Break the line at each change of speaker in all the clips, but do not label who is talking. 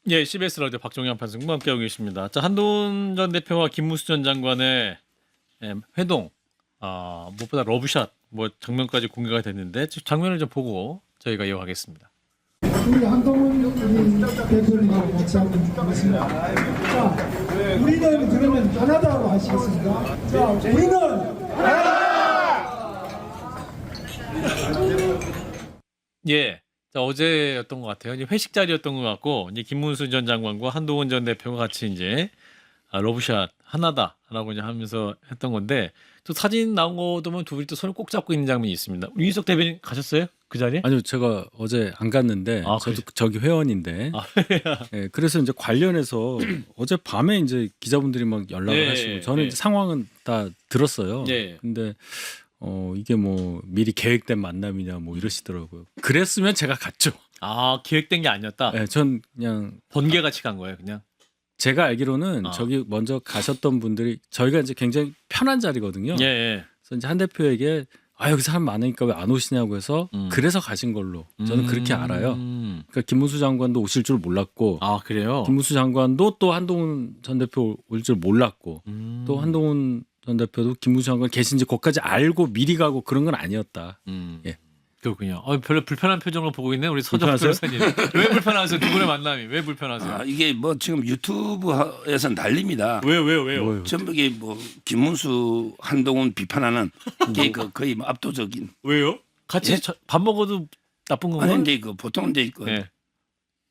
예, CBS 라디오 박종현 판승과 함께하고 계십니다. 자, 한동훈 전 대표와 김문수 전 장관의 회동, 무엇보다 러브샷, 뭐 장면까지 공개가 됐는데 장면을 좀 보고 저희가 이어가겠습니다.
우리 한동훈 우리 대표님하고 같이 한번 보겠습니다. 자, 우리는 그러면 하나다고 하시겠습니까? 자, 우리는
예. 자, 어제였던 것 같아요. 이제 회식 자리였던 것 같고, 이제 김문수 전 장관과 한동훈 전 대표가 같이 이제 러브샷 하나다라고 이제 하면서 했던 건데, 또 사진 나온 거 보면 두 분이 또 손을 꼭 잡고 있는 장면이 있습니다. 우리 윤석 대변인 가셨어요? 그 자리에?
아니요, 제가 어제 안 갔는데 저도 저기 회원인데. 네, 그래서 이제 관련해서 어제 밤에 이제 기자분들이 막 연락을 하시고 저는 이제 상황은 다 들었어요. 근데 이게 뭐 미리 계획된 만남이냐 뭐 이러시더라고요. 그랬으면 제가 갔죠.
계획된 게 아니었다.
네, 전 그냥
번개같이 간 거예요, 그냥.
제가 알기로는 저기 먼저 가셨던 분들이 저희가 이제 굉장히 편한 자리거든요. 그래서 이제 한 대표에게 여기 사람 많으니까 왜 안 오시냐고 해서 그래서 가신 걸로 저는 그렇게 알아요. 그러니까 김문수 장관도 오실 줄 몰랐고,
그래요?
김문수 장관도 또 한동훈 전 대표 올 줄 몰랐고, 또 한동훈 전 대표도 김문수 장관 계신지 그것까지 알고 미리 가고 그런 건 아니었다. 예.
그렇군요. 별로 불편한 표정으로 보고 있네 우리 서정 변호사님. 왜 불편하세요? 두 분의 만남이 왜 불편하세요?
이게 뭐 지금 유튜브에서 난립니다.
왜요?
전부 이게 뭐 김문수 한동훈 비판하는 게 거의 뭐 압도적인.
왜요? 같이 밥 먹어도 나쁜 건가요?
아니 근데 보통 이제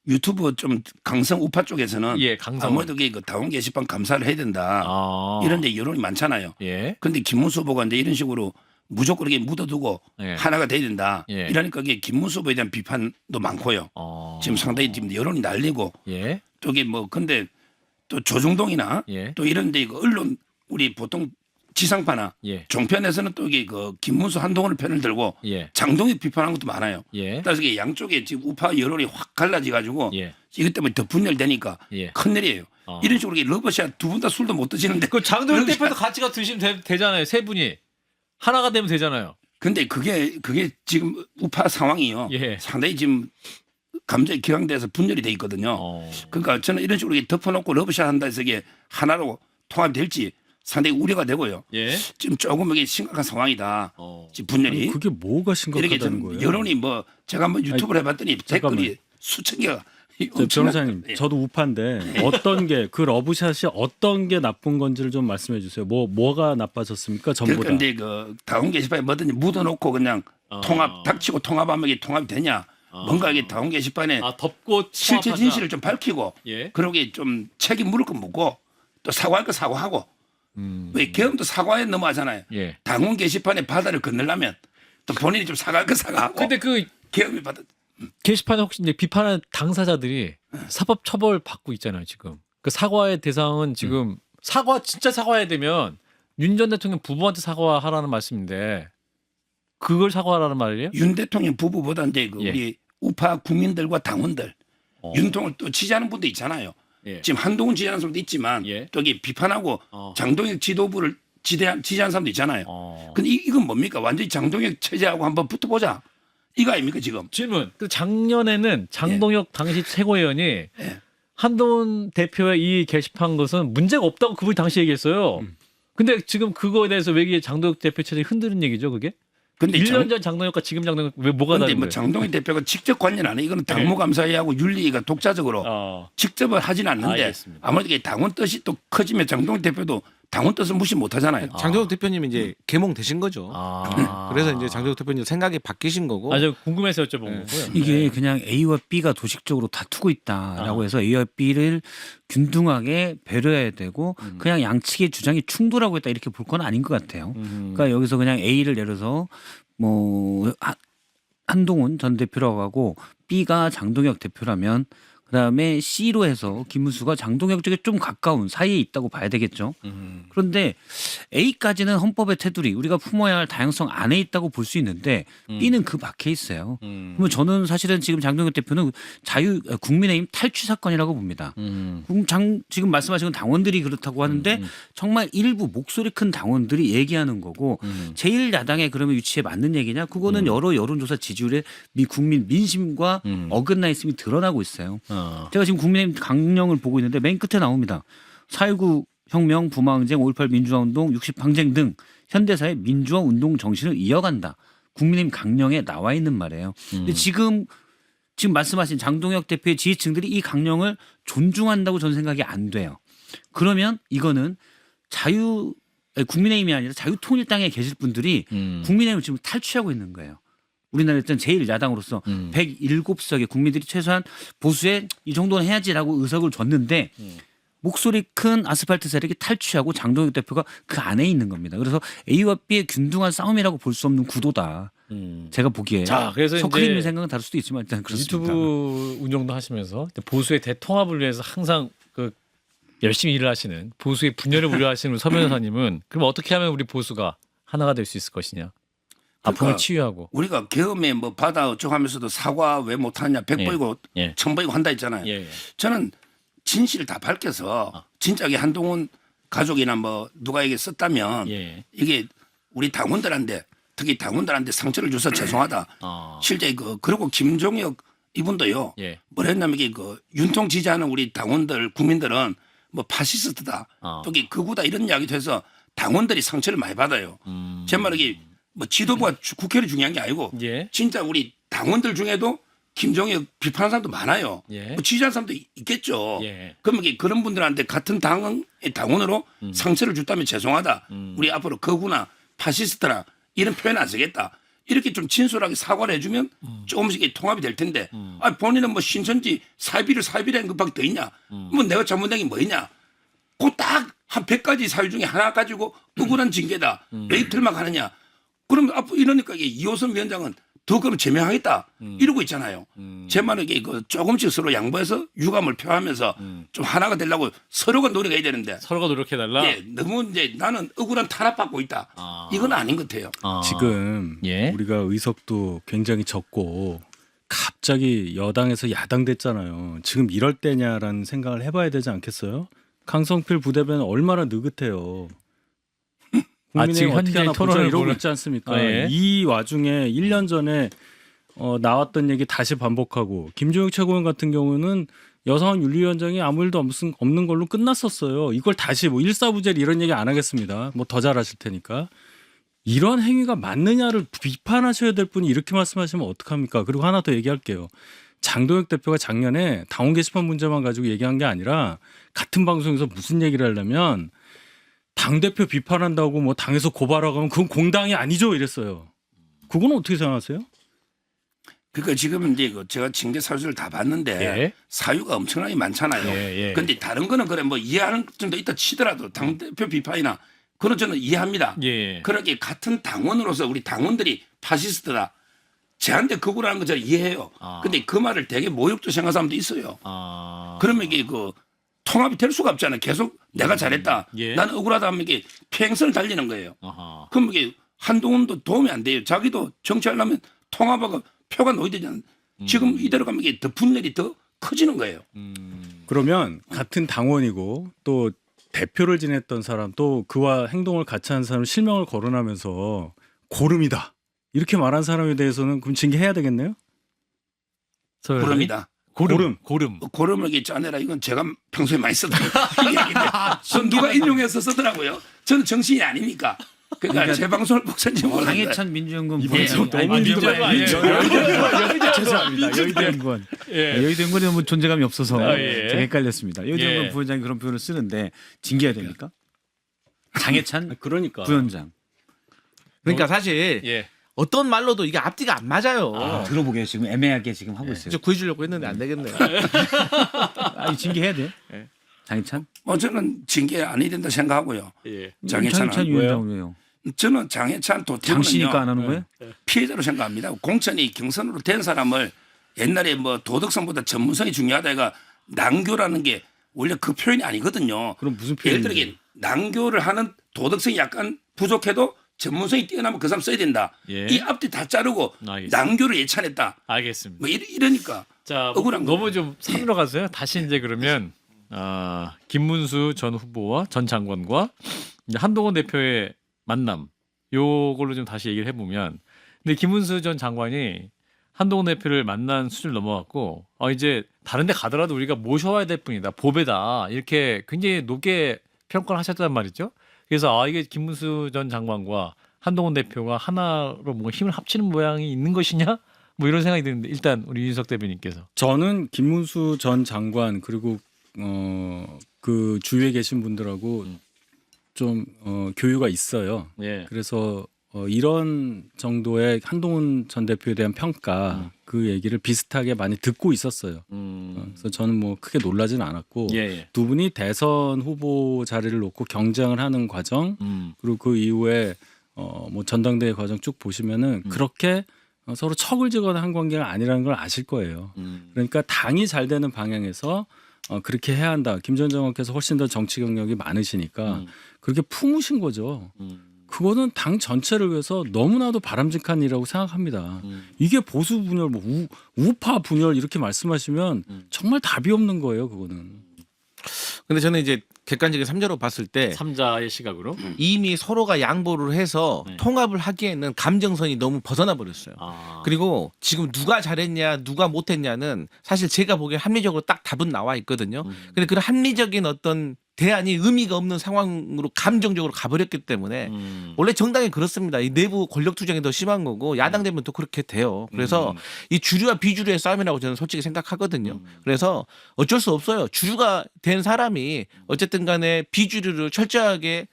유튜브 좀 강성 우파 쪽에서는 아무래도 그 당원 게시판 감사를 해야 된다. 이런 데 여론이 많잖아요. 그런데 김문수 후보가 이제 이런 식으로 무조건 이렇게 묻어두고 하나가 돼야 된다. 이러니까 이게 김문수 후보에 대한 비판도 많고요. 지금 상당히 지금 여론이 날리고 또 이게 뭐 근데 또 조중동이나 또 이런 데 언론 우리 보통 지상파나 종편에서는 또 이게 그 김문수 한동훈을 편을 들고 장동혁 비판하는 것도 많아요. 따라서 이게 양쪽에 지금 우파 여론이 확 갈라져 가지고 이것 때문에 더 분열되니까 큰일이에요. 이런 식으로 러버샷 두 분 다 술도 못 드시는데
그 장동혁 대표도 같이 가 드시면 되잖아요. 세 분이 하나가 되면 되잖아요.
근데 그게 지금 우파 상황이요. 상당히 지금 감정이 격앙돼서 분열이 돼 있거든요. 그러니까 저는 이런 식으로 덮어놓고 러브샷 한다 해서 이게 하나로 통합될지 상당히 우려가 되고요. 지금 조금 이게 심각한 상황이다. 지금 분열이.
그게 뭐가 심각하다는 거예요?
여론이 뭐 제가 한번 유튜브를 해봤더니 댓글이 수천 개가.
변호사님, 저도 우파인데 어떤 게 그 러브샷이 어떤 게 나쁜 건지를 좀 말씀해 주세요. 뭐가 나빠졌습니까? 전보다.
그런데 그 당원 게시판에 뭐든지 묻어놓고 그냥 통합 닥치고 통합하면 이게 통합이 되냐? 뭔가 이게 당원 게시판에
덮고
실제 진실을 좀 밝히고 그러게 좀 책임 물을 거 묻고 또 사과할 거 사과하고 왜 계엄도 사과에 넘어가잖아요. 당원 게시판에 바다를 건너려면 또 본인이 좀 사과할 거 사과하고.
근데 그
계엄이 바다.
게시판에 혹시 이제 비판하는 당사자들이 사법 처벌 받고 있잖아요 지금. 그 사과의 대상은 지금 진짜 사과해야 되면 윤 전 대통령 부부한테 사과하라는 말씀인데 그걸 사과하라는 말이에요?
윤 대통령 부부보다 이제 우리 우파 국민들과 당원들 윤통을 또 지지하는 분도 있잖아요. 지금 한동훈 지지하는 사람도 있지만 또 이게 비판하고 장동혁 지도부를 지지하는 사람도 있잖아요. 근데 이건 뭡니까? 완전히 장동혁 체제하고 한번 붙어보자. 이거 아닙니까 지금?
질문. 그 작년에는 장동혁 당시 최고위원이 한동훈 대표의 이 게시판 것은 문제가 없다고 그분이 당시 얘기했어요. 근데 지금 그거에 대해서 왜 이게 장동혁 대표 체제에 흔드는 얘기죠 그게? 근데 1년 전 장동혁과 지금 장동혁 왜 뭐가 다른 거예요?
뭐 장동혁 대표가 직접 관여는 안 해. 이거는 당무감사위하고 윤리위가 독자적으로 직접은 하진 않는데 아무래도 이게 당원 뜻이 또 커지면 장동혁 대표도 당원 뜻을 무시 못 하잖아요.
장동혁 대표님이 이제 개몽되신 거죠. 그래서 이제 장동혁 대표님 생각이 바뀌신 거고.
저 궁금해서 여쭤본 거고요.
이게 그냥 A와 B가 도식적으로 다투고 있다라고 해서 A와 B를 균등하게 배려해야 되고 그냥 양측의 주장이 충돌하고 있다 이렇게 볼 건 아닌 것 같아요. 그러니까 여기서 그냥 A를 예를 들어서 뭐 한동훈 전 대표라고 하고 B가 장동혁 대표라면 그다음에 C로 해서 김문수가 장동혁 쪽에 좀 가까운 사이에 있다고 봐야 되겠죠. 그런데 A까지는 헌법의 테두리 우리가 품어야 할 다양성 안에 있다고 볼 수 있는데 B는 그 밖에 있어요. 그러면 저는 사실은 지금 장동혁 대표는 국민의힘 탈취 사건이라고 봅니다. 지금 말씀하신 당원들이 그렇다고 하는데 정말 일부 목소리 큰 당원들이 얘기하는 거고 제1야당의 그러면 위치에 맞는 얘기냐? 그거는 여러 여론조사 지지율에 국민 민심과 어긋나 있음이 드러나고 있어요. 제가 지금 국민의힘 강령을 보고 있는데 맨 끝에 나옵니다. 4.19 혁명, 부마항쟁, 5.18 민주화운동, 60 항쟁 등 현대사의 민주화 운동 정신을 이어간다. 국민의힘 강령에 나와 있는 말이에요. 근데 지금 말씀하신 장동혁 대표의 지지층들이 이 강령을 존중한다고 저는 생각이 안 돼요. 그러면 이거는 국민의힘이 아니라 자유통일당에 계실 분들이 국민의힘을 지금 탈취하고 있는 거예요. 우리나라에 있던 제일 야당으로서 107석의 국민들이 최소한 보수에 이 정도는 해야지라고 의석을 줬는데 목소리 큰 아스팔트 세력이 탈취하고 장동혁 대표가 그 안에 있는 겁니다. 그래서 A와 B의 균등한 싸움이라고 볼 수 없는 구도다. 제가 보기에.
자, 그래서
석크림의 생각은 다를 수도 있지만 일단 그렇습니다.
유튜브 운영도 하시면서 보수의 대통합을 위해서 항상 열심히 일을 하시는 보수의 분열을 우려하시는 서 변호사님은 그럼 어떻게 하면 우리 보수가 하나가 될 수 있을 것이냐? 아픔을 치유하고.
우리가 계엄에 뭐 바다 어쩌고 하면서도 사과 왜 못하냐 100보이고 1000보이고 한다 했잖아요. 저는 진실을 다 밝혀서 진짜게 한동훈 가족이나 뭐 누가에게 썼다면 이게 우리 당원들한테 특히 당원들한테 상처를 줘서 죄송하다. 실제 그리고 김종혁 이분도요. 뭘 했냐면 이게 윤통 지지하는 우리 당원들 국민들은 뭐 파시스트다. 또 극우다 이런 이야기도 해서 당원들이 상처를 많이 받아요. 제 말은 이게 뭐 지도부가 국회를 중요한 게 아니고 진짜 우리 당원들 중에도 김종혁 비판하는 사람도 많아요. 뭐 지지하는 사람도 있겠죠. 그러면 그런 분들한테 같은 당원으로 상처를 줬다면 죄송하다. 우리 앞으로 거구나 파시스트나 이런 표현 안 쓰겠다. 이렇게 좀 진솔하게 사과를 해주면 조금씩 통합이 될 텐데 본인은 뭐 신천지 사이비를 한 것밖에 더 있냐. 뭐 내가 잘못된 게 뭐 있냐. 그 딱 한 100가지 사유 중에 하나 가지고 억울한 징계다. 왜 이틀만 가느냐. 그러면 앞으로 이러니까 이호선 위원장은 더 그럼 제명하겠다 이러고 있잖아요. 제 말은 이게 조금씩 서로 양보해서 유감을 표하면서 좀 하나가 되려고 서로가 노력해야 되는데
서로가 노력해달라.
너무 이제 나는 억울한 탄압받고 있다. 이건 아닌 것 같아요.
지금 우리가 의석도 굉장히 적고 갑자기 여당에서 야당 됐잖아요. 지금 이럴 때냐라는 생각을 해봐야 되지 않겠어요? 강성필 부대변은 얼마나 느긋해요.
지금
현재 토론을 이러고
보는...
있지 않습니까? 이 와중에 1년 전에 나왔던 얘기 다시 반복하고 김종혁 최고위원 같은 경우는 여상원 윤리위원장이 아무 일도 없는 걸로 끝났었어요. 이걸 다시 뭐 일사부재리 이런 얘기 안 하겠습니다. 뭐 더 잘하실 테니까. 이런 행위가 맞느냐를 비판하셔야 될 분이 이렇게 말씀하시면 어떡합니까? 그리고 하나 더 얘기할게요. 장동혁 대표가 작년에 당원 게시판 문제만 가지고 얘기한 게 아니라 같은 방송에서 무슨 얘기를 하려면 당대표 비판한다고 뭐 당에서 고발하고 하면 그건 공당이 아니죠 이랬어요. 그건 어떻게 생각하세요?
그러니까 지금 이제 제가 징계 사유를 다 봤는데 사유가 엄청나게 많잖아요. 그런데 다른 거는 그래 뭐 이해하는 정도 있다 치더라도 당대표 비판이나 그건 저는 이해합니다. 그렇게 같은 당원으로서 우리 당원들이 파시스트다. 제한테 극우라는 거 저는 이해해요. 근데 그 말을 되게 모욕도 생각하는 사람도 있어요. 그러면 이게 통합이 될 수가 없잖아요. 계속 내가 잘했다. 나는 억울하다 하면 이게 평생을 달리는 거예요. 그럼 이게 한동훈도 도움이 안 돼요. 자기도 정치하려면 통합하고 표가 놓여야 되잖아요. 지금 이대로 가면 이게 더 분열이 더 커지는 거예요.
그러면 같은 당원이고 또 대표를 지냈던 사람 또 그와 행동을 같이 한 사람 실명을 거론하면서 고름이다. 이렇게 말한 사람에 대해서는 그럼 징계해야 되겠네요?
고름이다. 고름을 이게 짜내라. 이건 제가 평소에 많이 쓰던 얘기인데 전 누가 인용해서 쓰더라고요. 저는 정신이 아니니까. 그러니까 제 방송을 꼭 선지 모르겠는데.
강해찬 민주연구원
죄송합니다.
여의도연구원. 여의도연구원에 너무 존재감이 없어서 제가 헷갈렸습니다. 여의도연구원 부원장이 그런 표현을 쓰는데 징계해야 됩니까? 장해찬
그러니까
부원장.
그러니까 사실 어떤 말로도 이게 앞뒤가 안 맞아요.
들어보게요. 지금 애매하게 지금 하고 있어요.
구해주려고 했는데 안 되겠네요.
징계해야 돼요? 장해찬?
저는 징계 안 해야 된다 생각하고요.
장해찬 위원장 왜요?
저는 장해찬
장씨니까 안 하는 거예요?
피해자로 생각합니다. 공천이 경선으로 된 사람을 옛날에 뭐 도덕성보다 전문성이 중요하다 해가 낭교라는 게 원래 그 표현이 아니거든요.
그럼 무슨 표현이에요?
예를 들어 낭교를 하는 도덕성이 약간 부족해도 전문성이 뛰어나면 그 사람 써야 된다. 이 앞뒤 다 자르고 낭교를 예찬했다.
알겠습니다.
뭐 이러니까
자,
억울한
너무 좀 산으로 가세요. 다시 이제 그러면 김문수 전 후보와 전 장관과 이제 한동훈 대표의 만남 요걸로 좀 다시 얘기를 해보면, 근데 김문수 전 장관이 한동훈 대표를 만난 수준을 넘어갔고 이제 다른 데 가더라도 우리가 모셔와야 될 뿐이다. 보배다. 이렇게 굉장히 높게 평가를 하셨단 말이죠. 그래서 이게 김문수 전 장관과 한동훈 대표가 하나로 뭔가 힘을 합치는 모양이 있는 것이냐? 뭐 이런 생각이 드는데 일단 우리 윤석 대변인께서.
저는 김문수 전 장관 그리고 그 주위에 계신 분들하고 좀 교류가 있어요.
예.
그래서 이런 정도의 한동훈 전 대표에 대한 평가 그 얘기를 비슷하게 많이 듣고 있었어요. 그래서 저는 뭐 크게 놀라지는 않았고
예.
두 분이 대선 후보 자리를 놓고 경쟁을 하는 과정 그리고 그 이후에 뭐 전당대회 과정 쭉 보시면은 그렇게 서로 척을 지거나 한 관계가 아니라는 걸 아실 거예요. 그러니까 당이 잘 되는 방향에서 그렇게 해야 한다. 김 전 장관께서 훨씬 더 정치 경력이 많으시니까 그렇게 품으신 거죠. 그거는 당 전체를 위해서 너무나도 바람직한 일이라고 생각합니다. 이게 보수 분열, 뭐 우파 분열 이렇게 말씀하시면 정말 답이 없는 거예요. 그거는.
근데 저는 이제 객관적인 삼자로 봤을 때
3자의 시각으로
이미 서로가 양보를 해서
네.
통합을 하기에는 감정선이 너무 벗어나 버렸어요. 그리고 지금 누가 잘했냐 누가 못했냐는 사실 제가 보기에 합리적으로 딱 답은 나와 있거든요. 근데 그런 합리적인 어떤 대안이 의미가 없는 상황으로 감정적으로 가버렸기 때문에 원래 정당이 그렇습니다. 이 내부 권력 투쟁이 더 심한 거고 야당 되면 또 그렇게 돼요. 그래서 이 주류와 비주류의 싸움이라고 저는 솔직히 생각하거든요. 그래서 어쩔 수 없어요. 주류가 된 사람이 어쨌든 간에 비주류를 철저하게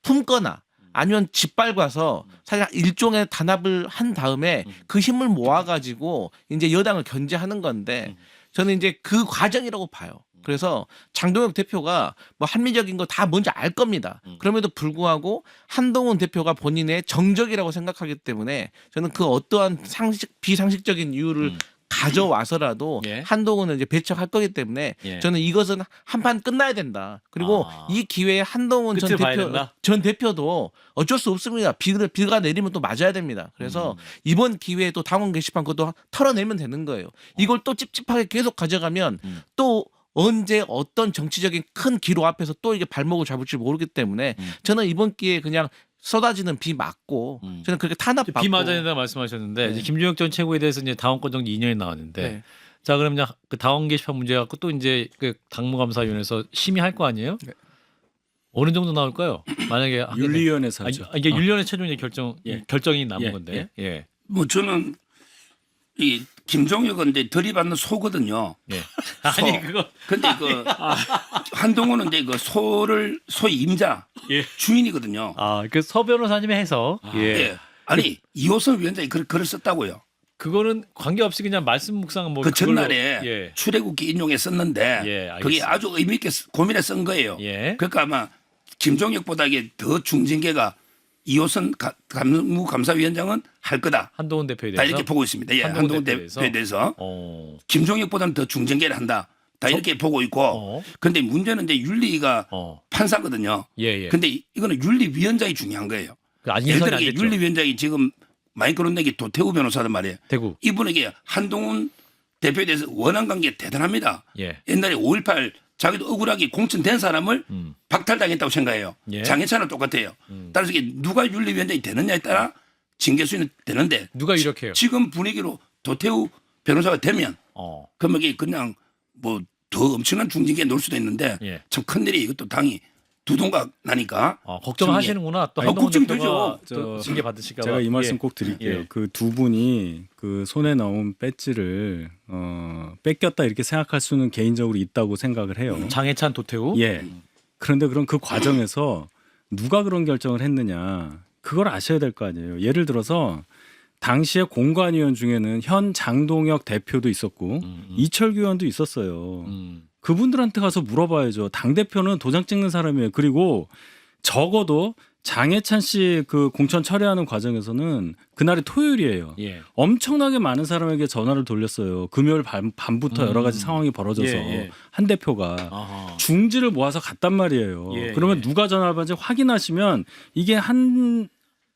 품거나 아니면 짓밟아서 사실 일종의 단합을 한 다음에 그 힘을 모아가지고 이제 여당을 견제하는 건데 저는 이제 그 과정이라고 봐요. 그래서 장동혁 대표가 뭐 합리적인 거 다 뭔지 알 겁니다. 그럼에도 불구하고 한동훈 대표가 본인의 정적이라고 생각하기 때문에 저는 그 어떠한 비상식적인 이유를 가져와서라도
예.
한동훈을 이제 배척할 거기 때문에
예.
저는 이것은 한판 끝나야 된다. 그리고 이 기회에 한동훈 전 대표도 어쩔 수 없습니다. 비가 내리면 또 맞아야 됩니다. 그래서 이번 기회에 또 당원 게시판 그것도 털어내면 되는 거예요. 이걸 또 찝찝하게 계속 가져가면 또 언제 어떤 정치적인 큰 기로 앞에서 또 이게 발목을 잡을지 모르기 때문에 저는 이번 기회에 그냥 쏟아지는 비 맞고 저는 그렇게 탄압받고
비 맞아야 된다 말씀하셨는데 이제 김종혁 전 최고에 대해서 이제 당원권 정지 2년이 나왔는데 자 그러면 그 당원 게시판 문제 갖고 또 이제 그 당무감사위원회에서 심의할 거 아니에요? 어느 정도 나올까요? 만약에
윤리위원회에서 하죠.
이게 윤리위원회 최종 결정이 남은 건데.
뭐 저는 이 김종혁은 이제 들이받는 소거든요.
예. 아니 그거.
근데 그 한동훈은 이제 그 소를 소의 임자 주인이거든요.
그 서 변호사님의 해석.
예. 아니 이호선 위원장이 글을 썼다고요.
그거는 관계없이 그냥 말씀 묵상 뭐
그 전날에 출애굽기 인용했었는데 그게 아주 의미 있게 고민해 쓴 거예요. 그러니까 아마 김종혁보다 이게 더 중징계가 이호선 감사위원장은 할 거다.
한동훈 대표에
다
대해서
이렇게 보고 있습니다. 한동훈 대표에 대해서 김종혁보다는 더 중징계를 한다. 다 이렇게 보고 있고. 그런데 문제는 이제 윤리가 판사거든요. 근데 이거는 윤리위원장이 중요한 거예요. 예를 들어 윤리위원장이 지금 마이크로넥이 도태우 변호사단 말이에요.
대구.
이분에게 한동훈 대표에 대해서 원한 관계가 대단합니다. 옛날에 5.18 자기도 억울하게 공천된 사람을 박탈당했다고 생각해요. 장해찬은 똑같아요. 따라서 이게 누가 윤리위원장이 되느냐에 따라 징계 수위는 되는데
누가 이렇게 해요?
지금 분위기로 도태우 변호사가 되면 그러면 이게 그냥 뭐 더 엄청난 중징계에 놓을 수도 있는데 참 큰일이 이것도 당이 두동각 나니까
걱정하시는구나. 또 한동훈
걱정되죠.
또 징계 받으실까 봐.
제가 이 말씀 꼭 드릴게요. 그 두 분이 그 손에 넣은 배지를 뺏겼다 이렇게 생각할 수는 개인적으로 있다고 생각을 해요.
장해찬 도태우.
그런데 그럼 그 과정에서 누가 그런 결정을 했느냐 그걸 아셔야 될 거 아니에요. 예를 들어서 당시에 공관위원 중에는 현 장동혁 대표도 있었고 이철규 의원도 있었어요. 그분들한테 가서 물어봐야죠. 당대표는 도장 찍는 사람이에요. 그리고 적어도 장해찬 씨 그 공천 처리하는 과정에서는 그날이 토요일이에요. 엄청나게 많은 사람에게 전화를 돌렸어요. 금요일 밤부터 여러 가지 상황이 벌어져서 한 대표가 중지를 모아서 갔단 말이에요. 그러면 누가 전화를 받는지 확인하시면 이게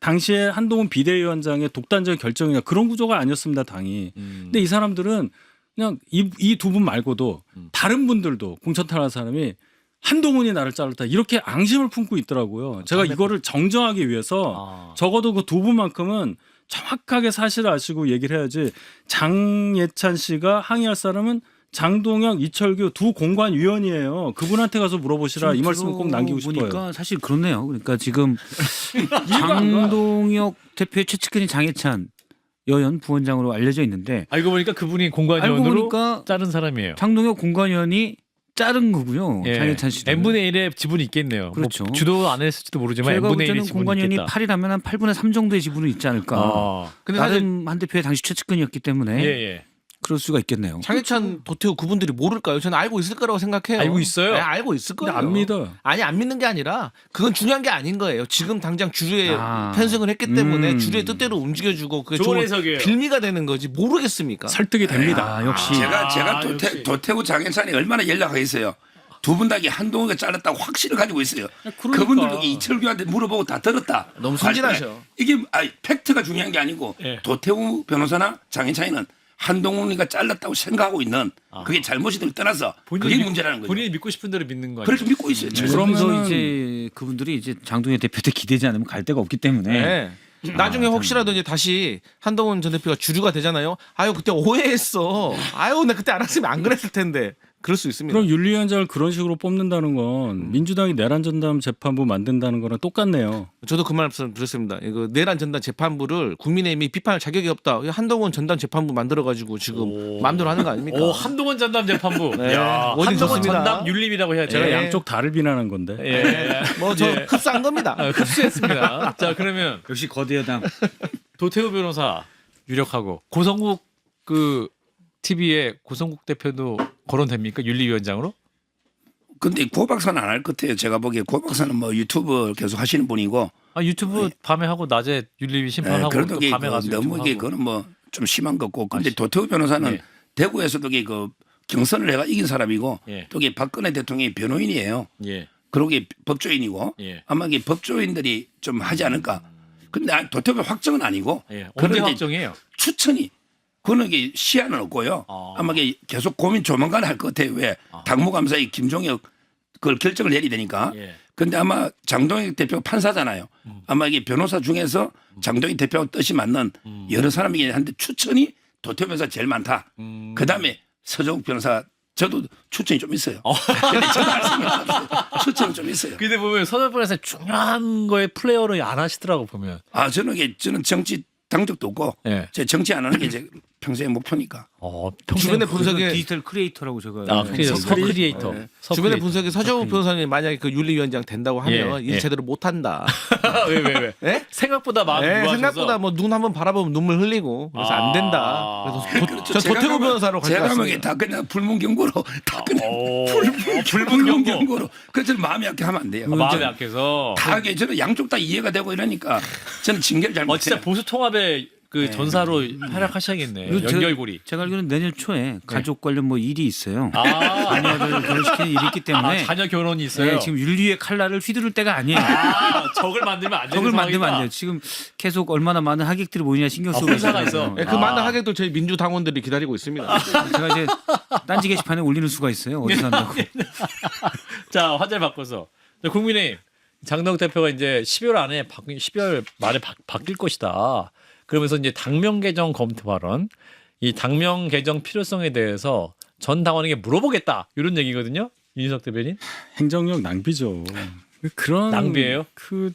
당시에 한동훈 비대위원장의 독단적 결정이냐 그런 구조가 아니었습니다. 당이. 근데 이 사람들은 그냥 이 두 분 말고도 다른 분들도 공천 탈환한 사람이 한동훈이 나를 잘랐다 이렇게 앙심을 품고 있더라고요. 제가 이거를 정정하기 위해서 적어도 그 두 분만큼은 정확하게 사실을 아시고 얘기를 해야지. 장예찬 씨가 항의할 사람은 장동혁, 이철규 두 공관위원이에요. 그분한테 가서 물어보시라 이 말씀을 꼭 남기고 싶어요.
보니까 사실 그렇네요. 그러니까 지금 장동혁 대표의 최측근이 장해찬 여연 부원장으로 알려져 있는데
알고 보니까 그분이
알고
공관위원으로
보니까
자른 사람이에요.
장동혁 공관위원이 자른 거고요.
예.
장해찬 씨.
n분의 1의 지분이 있겠네요.
그렇죠.
뭐 주도 안 했을지도 모르지만
제가 볼
n분의 1의
때는
지분이
공관위원이
있겠다.
8이라면 한 8분의 3 정도의 지분은 있지 않을까.
근데 사실
나름 한 대표의 당시 최측근이었기 때문에
예.
그럴 수가 있겠네요.
장해찬, 도태우 그분들이 모를까요? 저는 알고 있을 거라고 생각해요.
알고 있어요?
네, 알고 있을
근데
거예요.
안 믿어요.
아니 안 믿는 게 아니라 그건 중요한 게 아닌 거예요. 지금 당장 주류에
아.
편승을 했기 때문에 주류의 뜻대로 움직여주고 그게
좋은
좀
해석이에요.
빌미가 되는 거지 모르겠습니까?
설득이 됩니다.
아, 역시
제가
역시.
도태우 장현찬이 얼마나 연락하겠어요. 두 분 다 한동훈이가 잘랐다고 확신을 가지고 있어요.
그러니까.
그분들도 이철규한테 물어보고 다 들었다.
너무 순진하셔.
이게 팩트가 중요한 게 아니고
예.
도태우 변호사나 장현찬이는 한동훈이가 잘랐다고 생각하고 있는 그게 잘못이들 떠나서 그게 문제라는 거죠.
본인이 믿고 싶은 대로 믿는 거예요.
그렇게 믿고 있어요.
그러면서
그러면은-
이제 그분들이 이제 장동혁 대표 때 기대지 않으면 갈 데가 없기 때문에
네. 나중에 혹시라도 이제 다시 한동훈 전 대표가 주류가 되잖아요. 아유 그때 오해했어. 아유 나 그때 알았으면 안 그랬을 텐데. 그럴 수 있습니다.
그럼 윤리위원장을 그런 식으로 뽑는다는 건 민주당이 내란 전담 재판부 만든다는 거랑 똑같네요.
저도 그 말씀 드렸습니다. 이거 내란 전담 재판부를 국민의힘이 비판할 자격이 없다. 한동훈 전담 재판부 만들어가지고 지금 마음대로 하는 거 아닙니까?
오, 한동훈 전담 재판부.
네.
야,
어디
한동훈
좋습니다.
전담 윤립이라고 해야죠.
제가
예.
양쪽 다를 비난한 건데.
예.
뭐 저
예.
흡수한 겁니다.
흡수했습니다. 자, 그러면
역시 거대 여당.
도태우 변호사 유력하고 고성국 그 TV의 고성국 대표도 거론됩니까? 윤리위원장으로?
근데 고 박사는 안 할 것 같아요. 제가 보기에 고 박사는 뭐 유튜브 계속 하시는 분이고.
아, 유튜브 밤에 하고 낮에 윤리위 심판하고
그래도
또
이게
밤에 가서
너무
유튜브
이게
하고.
그거는 뭐 좀 심한 거고. 근데 도태우 변호사는
예.
대구에서도 이게 그 경선을 해가 이긴 사람이고
예.
또 이게 박근혜 대통령이 변호인이에요.
예.
그러고 이게 법조인이고
예.
아마 이게 법조인들이 좀 하지 않을까. 근데 도태우 확정은 아니고.
예. 언제
그런데
확정이에요?
추천이 그거는 이게 시한은 없고요. 아마 이게 계속 고민 조만간 할 것 같아요. 왜 당무감사의 김종혁 그걸 결정을 내리야 되니까.
예.
근데 아마 장동혁 대표가 판사잖아요. 아마 이게 변호사 중에서 장동혁 대표하고 뜻이 맞는 여러 사람이긴 한데 추천이 도태우 변호사 제일 많다. 그다음에 서정욱 변호사 저도 추천이 좀 있어요. 근데 저도 할 생각 없어요. 추천은 좀 있어요.
근데 보면 서울권에서 중요한 거에 플레이어를 안 하시더라고 보면.
저는 정치 당적도 없고
예.
제 정치 안 하는 게 제 평생의 목표니까.
주변의 분석에
디지털 크리에이터라고 제가
크리에이터.
네. 주변의 분석에 서정욱 변호사님 만약에 그 윤리위원장 된다고 하면
예,
일
예.
제대로 못한다.
왜?
예?
생각보다 마음이
네,
무하셔서.
생각보다 뭐 눈 한번 바라보면 눈물 흘리고 그래서 안 된다. 그래서 저 도태우 변호사로
제가
가져갔습니다.
보기에 다 그냥 불문경고로 다 그냥
불문경고.
불문경고로 그래서 마음이 약해 하면 안 돼요.
마음이 약해서.
다 이게 저는 양쪽 다 이해가 되고 이러니까 저는 징계를 잘 못해요.
진짜 보수 통합의 그 전사로 활약하셔야겠네.
그리고
연결고리.
제가 알기로는 내년 초에 가족 관련 뭐 일이 있어요.
아,
자녀를 결혼시키는 일이 있기 때문에
자녀 결혼이 있어요.
네, 지금 윤리의 칼날을 휘두를 때가 아니에요.
적을 만들면 안 되는
적을 만들면 안
상황이다.
돼요. 지금 계속 얼마나 많은 하객들이 모이냐 신경 쓰고
혼사가
있어요.
있어.
네, 그 많은 하객도 저희 민주당원들이 기다리고 있습니다.
제가 이제 딴지 게시판에 올리는 수가 있어요. 어디 산다고.
자, 화제를 바꿔서. 국민의힘 장동혁 대표가 이제 12월 안에 12월 말에 바뀔 것이다. 그러면서 이제 당명 개정 검토 발언, 이 당명 개정 필요성에 대해서 전 당원에게 물어보겠다 이런 얘기거든요. 윤희석 대변인.
행정력 낭비죠. 그런
낭비예요?
그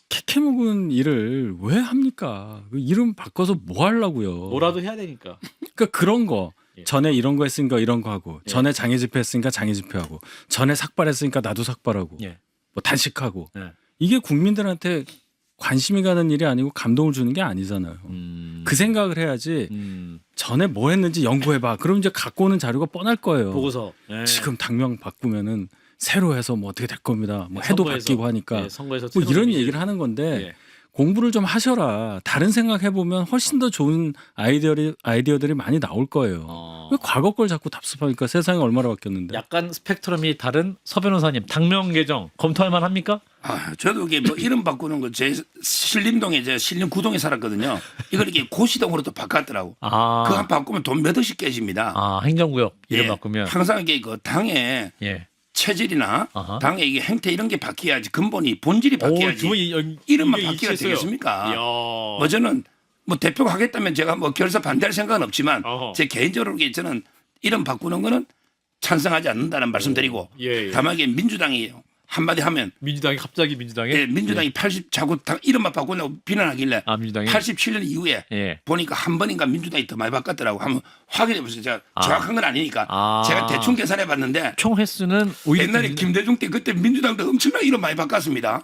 캐캐묵은 일을 왜 합니까? 그 이름 바꿔서 뭐 하려고요?
뭐라도 해야 되니까.
그러니까 그런 거.
예.
전에 이런 거 했으니까 이런 거 하고, 전에 장애 집회 했으니까 장애 집회하고, 전에 삭발했으니까 나도 삭발하고,
예.
뭐 단식하고.
예.
이게 국민들한테 관심이 가는 일이 아니고 감동을 주는 게 아니잖아요. 그 생각을 해야지. 전에 뭐 했는지 연구해봐. 그럼 이제 갖고 오는 자료가 뻔할 거예요.
보고서. 예.
지금 당명 바꾸면은 새로 해서 뭐 어떻게 될 겁니다. 뭐 해도
선거에서,
바뀌고 하니까
예, 선거에서
뭐
새로운
이런
이미지를.
얘기를 하는 건데
예.
공부를 좀 하셔라. 다른 생각 해보면 훨씬 더 좋은 아이디어들이 많이 나올 거예요. 왜 과거 걸 자꾸 답습하니까 세상이 얼마나 바뀌었는데.
약간 스펙트럼이 다른 서 변호사님 당명 개정 검토할 만합니까?
저도 이게 뭐 이름 바꾸는 거 제 신림동에 제 신림 구동에 살았거든요. 이걸 이렇게 고시동으로 또 바꿨더라고. 그거 한 바꾸면 돈 몇 억씩 깨집니다.
행정구역 이름
예.
바꾸면.
항상 이게 그 당의
예.
체질이나
아하.
당의 이게 행태 이런 게 바뀌어야지 근본이 본질이 바뀌어야지. 이름만 바뀌어야 되겠습니까? 뭐 저는 뭐 대표가 하겠다면 제가 뭐 결사 반대할 생각은 없지만
어허.
제 개인적으로 저는 이름 바꾸는 거는 찬성하지 않는다는 말씀드리고
예.
다만 이게 민주당이 한마디 하면
민주당이 갑자기 민주당에
예, 민주당이 80 자꾸 이름만 바꾸냐고 비난하길래
민주당이
87년 이후에
예.
보니까 한 번인가 민주당이 더 많이 바꿨더라고. 한번 확인해 보세요. 제가 정확한 건 아니니까 제가 대충 계산해 봤는데
총 횟수는 오히려
옛날에 김대중 때 그때 민주당도 엄청나게 이름 많이 바꿨습니다.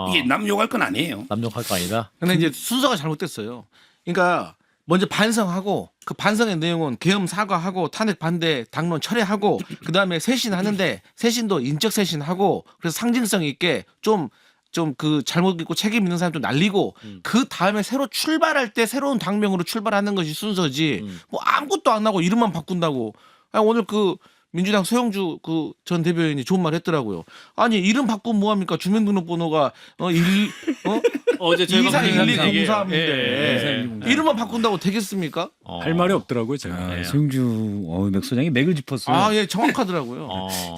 이게 남 욕할 건 아니에요.
남용할 거 아니다.
근데 이제 순서가 잘못됐어요. 그러니까 먼저 반성하고 그 반성의 내용은 계엄 사과하고 탄핵 반대 당론 철회하고 그다음에 쇄신하는데 쇄신도 인적 쇄신하고 그래서 상징성 있게 좀 그 잘못 있고 책임 있는 사람 좀 날리고 그 다음에 새로 출발할 때 새로운 당명으로 출발하는 것이 순서지 뭐 아무것도 안 하고 이름만 바꾼다고. 오늘 그 민주당 소영주 그 전 대변인이 좋은 말 했더라고요. 아니 이름 바꾸면 뭐합니까? 주민등록번호가
어제 저희가
241203인데 이름만 바꾼다고 되겠습니까?
할 말이 없더라고요 제가.
소영주 맥 소장이 맥을 짚었어요.
예, 정확하더라고요.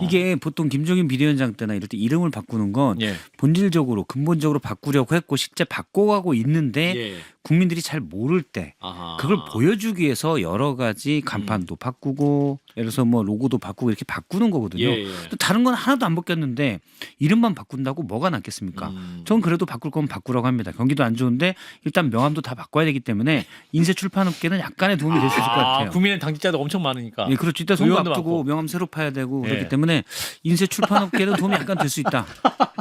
이게 보통 김종인 비대위원장 때나 이럴 때 이름을 바꾸는 건
예.
본질적으로 근본적으로 바꾸려고 했고 실제 바꿔가고 있는데
예.
국민들이 잘 모를 때 그걸 보여주기 위해서 여러 가지 간판도 바꾸고 예를 들어서 뭐 로고도 바꾸고 이렇게 바꾸는 거거든요.
예.
또 다른 건 하나도 안 바뀌었는데 이름만 바꾼다고 뭐가 낫겠습니까? 전 그래도 바꿀 거면 바꾸라고 합니다. 경기도 안 좋은데 일단 명함도 다 바꿔야 되기 때문에 인쇄 출판업계는 약간의 도움이 될 수 있을 것 같아요.
국민의 당직자도 엄청 많으니까.
예, 그렇죠. 이따 선거
의원도
앞두고
많고.
명함 새로 파야 되고
예.
그렇기 때문에 인쇄 출판업계는 도움이 약간 될 수 있다.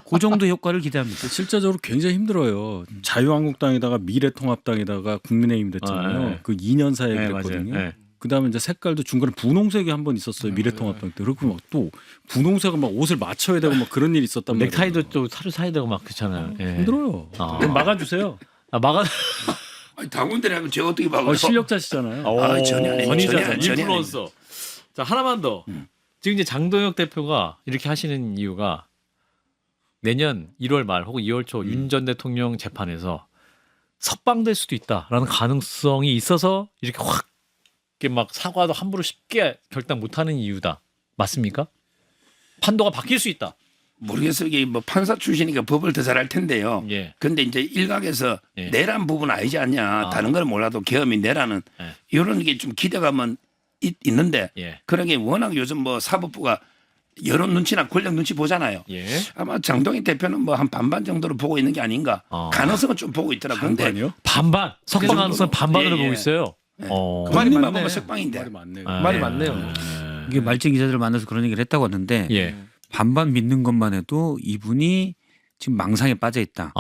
그 정도 효과를 기대합니다.
실제적으로 굉장히 힘들어요. 자유한국당에다가 미래통합당에다가 국민의힘 됐잖아요.
네.
그 2년 사이에
네,
그랬거든요.
맞아요. 네.
그다음에 이제 색깔도 중간에 분홍색이 한 번 있었어요. 미래통합당 때. 그리고 막 또 분홍색을 막 옷을 맞춰야 되고 막 그런 일이 있었단 말이에요.
넥타이도 또 사료 사야 되고 막 그렇잖아요. 예.
힘들어요.
막아주세요. 막아.
아니, 당원들이 하면 제가 어떻게 막아요?
실력자시잖아요.
전혀 아니에요.
전이자잖아요.
전혀
인플루언서. 자 하나만 더. 지금 이제 장동혁 대표가 이렇게 하시는 이유가 내년 1월 말 혹은 2월 초 윤 전 대통령 재판에서 석방될 수도 있다라는 가능성이 있어서 이렇게 확 이렇게 막 사과도 함부로 쉽게 결단 못하는 이유다. 맞습니까? 판도가 바뀔 수 있다.
모르겠어요. 이게 뭐 판사 출신이니까 법을 더 잘할 텐데요.
예.
근데 이제 일각에서
예.
내란 부분 아니지 않냐. 다른 건 몰라도 계엄이 내라는
예.
이런 게 좀 기대감은 있는데
예.
그런 게 워낙 요즘 뭐 사법부가 여론 눈치나 권력 눈치 보잖아요.
예.
아마 장동희 대표는 뭐 한 반반 정도로 보고 있는 게 아닌가. 가능성은 좀 보고 있더라고요. 근데
반반이요?
반반. 석방 가능성 반반으로
예, 예.
보고 있어요.
그
말이
말만
맞네.
보면 석방인데.
말이 많네요.
말이 맞네요.
이게 말진 기자들을 만나서 그런 얘기를 했다고 하는데
예.
반반 믿는 것만 해도 이분이 지금 망상에 빠져 있다.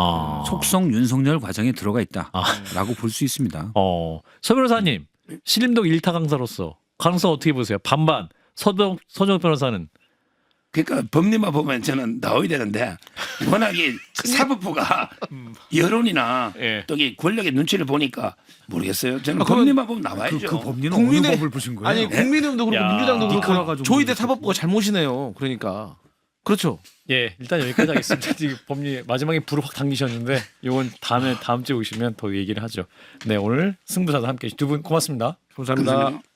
속성 윤석열 과정에 들어가 있다라고 볼 수 있습니다.
서 변호사님 신림동 1타 강사로서 가능성 어떻게 보세요? 반반. 서정 변호사는
그러니까 법리만 보면 저는 나와야 되는데 워낙에 사법부가 여론이나
예.
또 이 권력의 눈치를 보니까 모르겠어요. 저는 법리만 보면 나와야죠.
그 법리는
국민의-
어느 법을 보신 거예요?
아니 국민의힘도 그렇고
야.
민주당도 그렇고
비켜가지고
조희대 사법부가 잘못이네요. 그러니까 그렇죠.
예 일단 여기까지 하겠습니다. 지금 법리 마지막에 불을 확 당기셨는데 이건 다음 주에 오시면 더 얘기를 하죠. 네 오늘 승부사도 함께 두 분 고맙습니다.
감사합니다.
감사합니다.